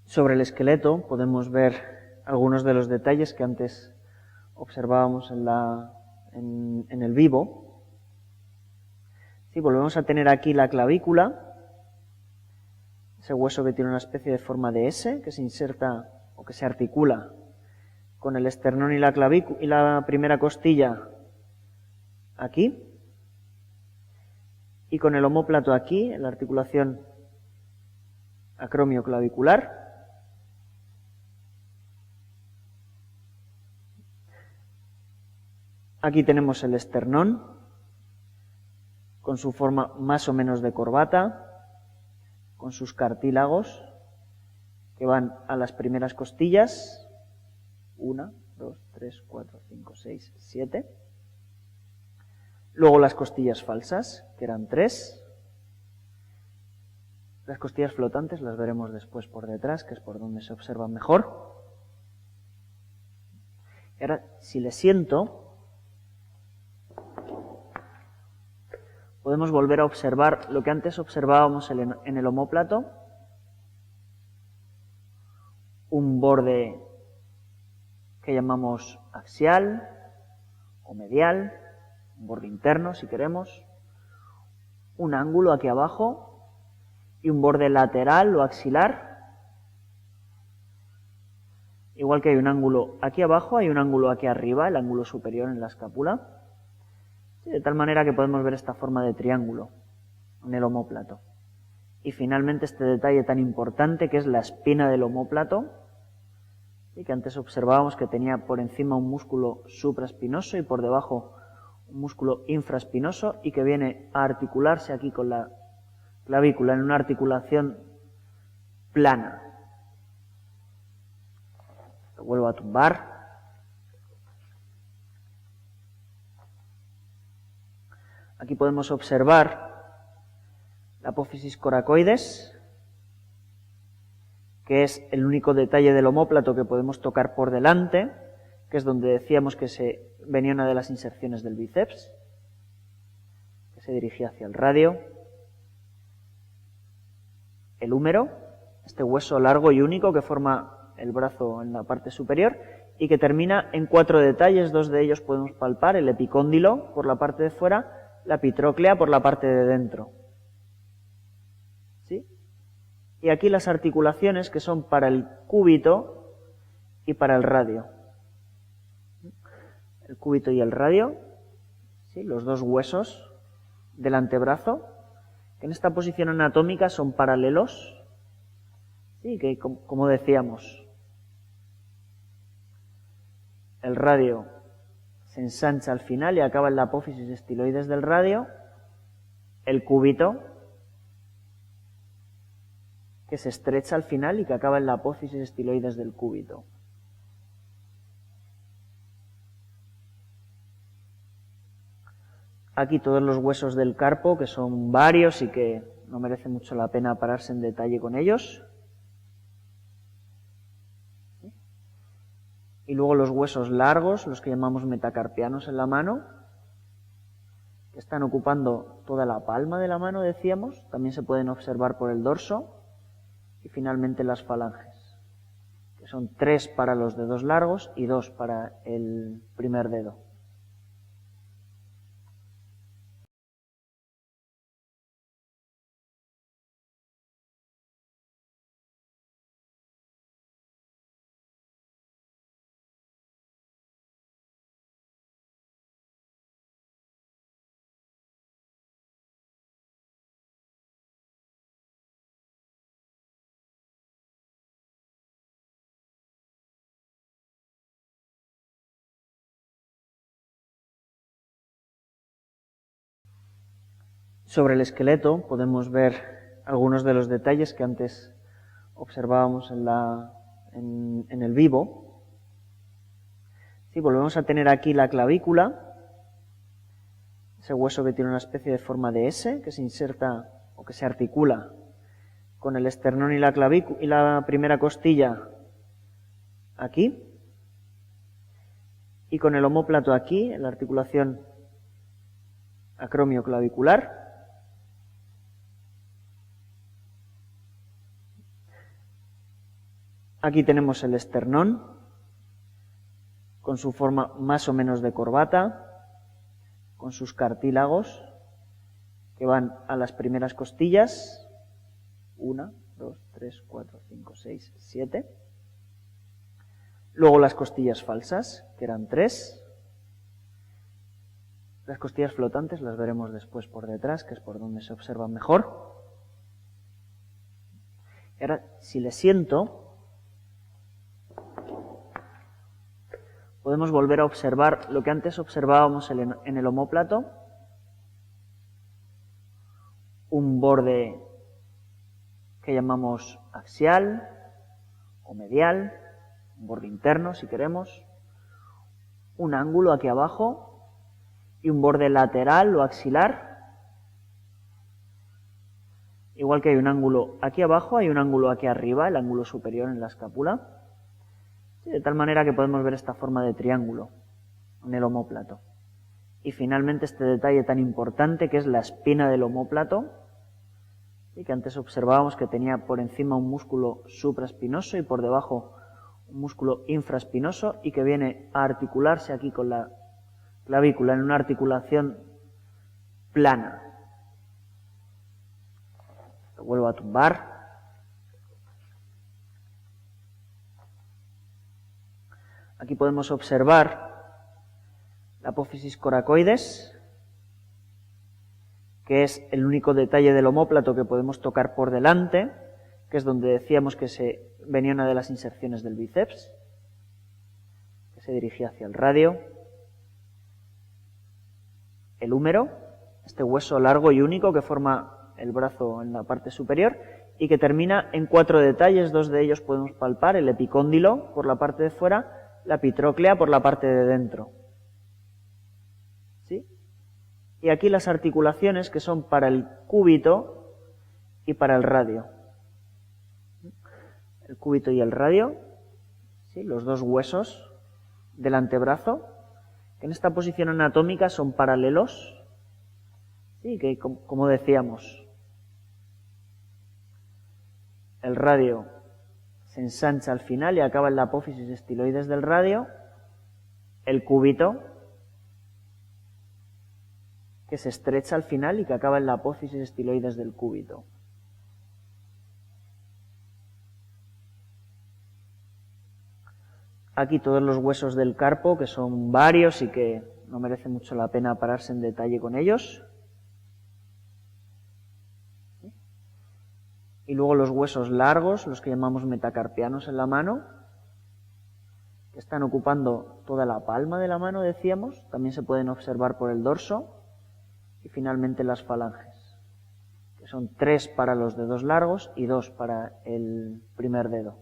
Sobre el esqueleto podemos ver algunos de los detalles que antes observábamos en el vivo. Sí, volvemos a tener aquí la clavícula, ese hueso que tiene una especie de forma de S, que se inserta o que se articula con el esternón y la primera costilla aquí, y con el omóplato aquí, en la articulación acromioclavicular. Aquí tenemos el esternón, con su forma más o menos de corbata, con sus cartílagos que van a las primeras costillas, 1, 2, 3, 4, 5, 6, 7. Luego las costillas falsas, que eran 3. Las costillas flotantes las veremos después por detrás, que es por donde se observan mejor. Y ahora, si le siento, podemos volver a observar lo que antes observábamos en el omóplato, un borde que llamamos axial o medial, un borde interno si queremos, un ángulo aquí abajo y un borde lateral o axilar. Igual que hay un ángulo aquí abajo, hay un ángulo aquí arriba, el ángulo superior en la escápula. De tal manera que podemos ver esta forma de triángulo en el omóplato. Y finalmente este detalle tan importante que es la espina del omóplato, y que antes observábamos que tenía por encima un músculo supraespinoso y por debajo un músculo infraespinoso, y que viene a articularse aquí con la clavícula en una articulación plana. Lo vuelvo a tumbar. Aquí podemos observar la apófisis coracoides, que es el único detalle del omóplato que podemos tocar por delante, que es donde decíamos que se venía una de las inserciones del bíceps, que se dirigía hacia el radio. El húmero, este hueso largo y único que forma el brazo en la parte superior y que termina en 4 detalles. 2 de ellos podemos palpar: el epicóndilo por la parte de fuera, la epitróclea por la parte de dentro. ¿Sí? Y aquí las articulaciones que son para el cúbito y para el radio. El cúbito y el radio, ¿sí? Los 2 huesos del antebrazo, que en esta posición anatómica son paralelos, ¿sí? Que como decíamos, el radio se ensancha al final y acaba en la apófisis estiloides del radio, el cúbito, que se estrecha al final y que acaba en la apófisis estiloides del cúbito. Aquí todos los huesos del carpo, que son varios y que no merece mucho la pena pararse en detalle con ellos. Y luego los huesos largos, los que llamamos metacarpianos en la mano, que están ocupando toda la palma de la mano, decíamos. También se pueden observar por el dorso. Y finalmente las falanges, que son 3 para los dedos largos y 2 para el primer dedo. Sobre el esqueleto podemos ver algunos de los detalles que antes observábamos en el vivo. Sí, volvemos a tener aquí la clavícula, ese hueso que tiene una especie de forma de S, que se inserta o que se articula con el esternón y la primera costilla aquí, y con el omóplato aquí, en la articulación acromioclavicular. Aquí tenemos el esternón, con su forma más o menos de corbata, con sus cartílagos, que van a las primeras costillas, 1, 2, 3, 4, 5, 6, 7. Luego las costillas falsas, que eran 3. Las costillas flotantes las veremos después por detrás, que es por donde se observan mejor. Y ahora, si le siento, podemos volver a observar lo que antes observábamos en el omóplato. Un borde que llamamos axial o medial, un borde interno si queremos, un ángulo aquí abajo y un borde lateral o axilar. Igual que hay un ángulo aquí abajo, hay un ángulo aquí arriba, el ángulo superior en la escápula. De tal manera que podemos ver esta forma de triángulo en el omóplato. Y finalmente este detalle tan importante que es la espina del omóplato, y que antes observábamos que tenía por encima un músculo supraespinoso y por debajo un músculo infraespinoso y que viene a articularse aquí con la clavícula en una articulación plana. Lo vuelvo a tumbar. Aquí podemos observar la apófisis coracoides, que es el único detalle del omóplato que podemos tocar por delante, que es donde decíamos que se venía una de las inserciones del bíceps, que se dirigía hacia el radio. El húmero, este hueso largo y único que forma el brazo en la parte superior y que termina en 4 detalles, 2 de ellos podemos palpar, el epicóndilo por la parte de fuera, la epitróclea por la parte de dentro. ¿Sí? Y aquí las articulaciones que son para el cúbito y para el radio. El cúbito y el radio, ¿sí? Los dos huesos del antebrazo, que en esta posición anatómica son paralelos, ¿sí? Que como decíamos, el radio se ensancha al final y acaba en la apófisis estiloides del radio, el cúbito, que se estrecha al final y que acaba en la apófisis estiloides del cúbito. Aquí todos los huesos del carpo, que son varios y que no merece mucho la pena pararse en detalle con ellos. Y luego los huesos largos, los que llamamos metacarpianos en la mano, que están ocupando toda la palma de la mano, decíamos, también se pueden observar por el dorso. Y finalmente las falanges, que son 3 para los dedos largos y 2 para el primer dedo.